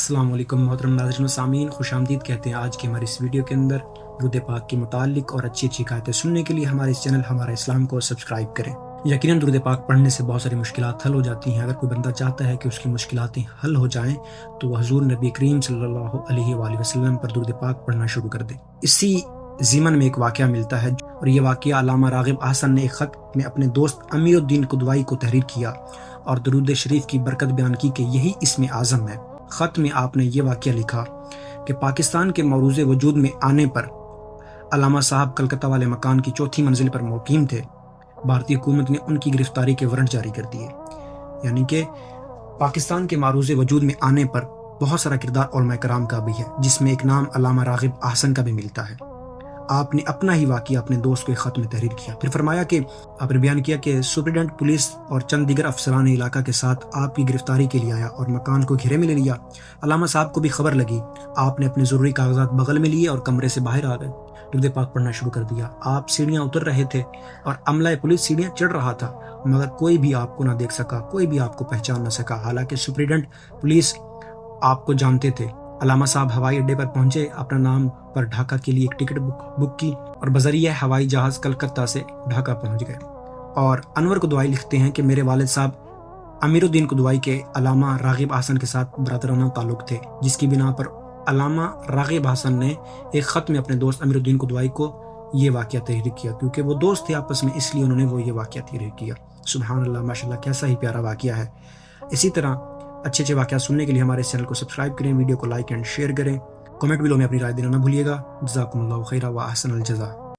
السلام علیکم محترم ناظرین و سامعین، خوش آمدید کہتے ہیں آج کی ہماری اس ویڈیو کے اندر درود پاک کے متعلق اور اچھی اچھی باتیں سننے کے لیے ہمارے اس چینل ہمارا اسلام کو سبسکرائب کریں۔ یقیناً درود پاک پڑھنے سے بہت ساری مشکلات حل ہو جاتی ہیں۔ اگر کوئی بندہ چاہتا ہے کہ اس کی مشکلات حل ہو جائیں تو وہ حضور نبی کریم صلی اللہ علیہ وآلہ وسلم پر درود پاک پڑھنا شروع کر دے۔ اسی ضمن میں ایک واقعہ ملتا ہے اور یہ واقعہ علامہ راغب احسن نے ایک خط میں اپنے دوست امیر الدین قدوائی کو تحریر کیا اور درود شریف کی برکت بیان کی کہ یہی اسم اعظم ہے۔ خط میں آپ نے یہ واقعہ لکھا کہ پاکستان کے معروض وجود میں آنے پر علامہ صاحب کلکتہ والے مکان کی چوتھی منزل پر مقیم تھے۔ بھارتی حکومت نے ان کی گرفتاری کے وارنٹ جاری کر دیے۔ یعنی کہ پاکستان کے معروض وجود میں آنے پر بہت سارا کردار علماء کرام کا بھی ہے، جس میں ایک نام علامہ راغب احسن کا بھی ملتا ہے۔ آپ نے اپنا ہی واقعہ اپنے دوست کو ایک خط میں تحریر کیا، پھر فرمایا کہ آپ نے بیان کیا کہ سپرنٹینڈنٹ پولیس اور چند دیگر افسران علاقہ کے ساتھ آپ کی گرفتاری کے لیے آیا اور مکان کو گھیرے میں لے لیا۔ علامہ صاحب کو بھی خبر لگی، آپ نے اپنے ضروری کاغذات بغل میں لیے اور کمرے سے باہر آ گئے، درود پاک پڑھنا شروع کر دیا۔ آپ سیڑھیاں اتر رہے تھے اور عملہ پولیس سیڑھیاں چڑھ رہا تھا، مگر کوئی بھی آپ کو نہ دیکھ سکا، کوئی بھی آپ کو پہچان نہ سکا، حالانکہ سپرنٹینڈنٹ پولیس آپ کو جانتے تھے۔ علامہ صاحب ہوائی اڈے پر پہنچے، اپنا نام پر ڈھاکہ کے لیے ایک ٹکٹ بک کی اور بذریعہ ہوائی جہاز کلکتہ سے ڈھاکہ پہنچ گئے۔ اور انور قدوائی لکھتے ہیں کہ میرے والد صاحب امیر الدین قدوائی کے علامہ راغب احسن کے ساتھ برادرانہ تعلق تھے، جس کی بنا پر علامہ راغب احسن نے ایک خط میں اپنے دوست امیر الدین قدوائی کو یہ واقعہ تحریر کیا، کیونکہ وہ دوست تھے آپس میں، اس لیے انہوں نے وہ یہ واقعہ تحریر کیا۔ سبحان اللہ، ماشاءاللہ، کیسا ہی پیارا واقعہ ہے۔ اسی طرح اچھے اچھے واقعات سننے کے لیے ہمارے چینل کو سبسکرائب کریں، ویڈیو کو لائک اینڈ شیئر کریں، کمنٹ بلو میں اپنی رائے دینا نہ بھولیے گا۔ جزاکم اللہ خیرا و احسن الجزا۔